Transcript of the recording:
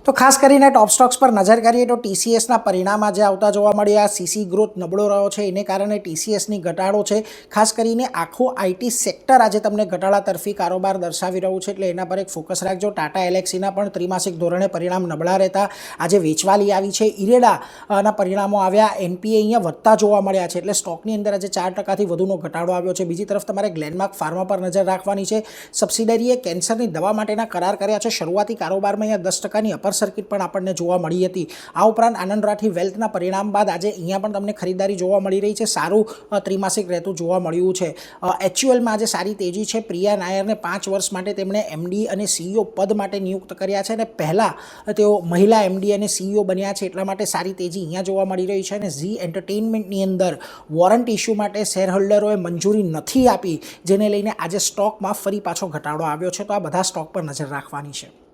તો ખાસ કરીને ટોપ સ્ટોક્સ પર નજર કરીએ તો ટીસીએસના પરિણામ આજે આવતા જોવા મળ્યા. સીસી ગ્રોથ નબળો રહ્યો છે, એને કારણે ટીસીએસની ઘટાડો છે. ખાસ કરીને આખું આઈટી સેક્ટર આજે તમને ઘટાડા તરફી કારોબાર દર્શાવી રહ્યું છે, એટલે એના પર એક ફોકસ રાખજો. ટાટા એલેક્સીના પણ ત્રિમાસિક ધોરણે પરિણામ નબળા રહેતા આજે વેચવાલી આવી છે. ઇરેડાના પરિણામો આવ્યા, એનપીએ અહીંયા વધતા જોવા મળ્યા છે, એટલે સ્ટોકની અંદર આજે 4% વધુનો ઘટાડો આવ્યો છે. બીજી તરફ તમારે ગ્લેનમાર્ક ફાર્મા પર નજર રાખવાની છે. સબસિડરીએ કેન્સરની દવા માટેના કરાર કર્યા છે. શરૂઆતી કારોબારમાં અહીંયા 10%ની અપર સર્કિટ પણ આપણને જોવા મળી હતી. આ ઉપરાંત આનંદ રાઠી વેલ્થના પરિણામ બાદ આજે અહીંયા પણ તમને ખરીદારી જોવા મળી રહી છે. સારું ત્રિમાસિક રહેતું જોવા મળ્યું છે. એચયુએલમાં આજે સારી તેજી છે. પ્રિયા નાયરને 5 વર્ષ માટે તેમણે એમડી અને સીઈઓ પદ માટે નિયુક્ત કર્યા છે, અને પહેલાં તેઓ મહિલા એમડી અને સીઈઓ બન્યા છે, એટલા માટે સારી તેજી અહીંયા જોવા મળી રહી છે. અને ઝી એન્ટરટેઇનમેન્ટની અંદર વોરંટ ઇસ્યુ માટે શેરહોલ્ડરોએ મંજૂરી નથી આપી, જેને લઈને આજે સ્ટોકમાં ફરી પાછો ઘટાડો આવ્યો છે. તો આ બધા સ્ટોક પર નજર રાખવાની છે.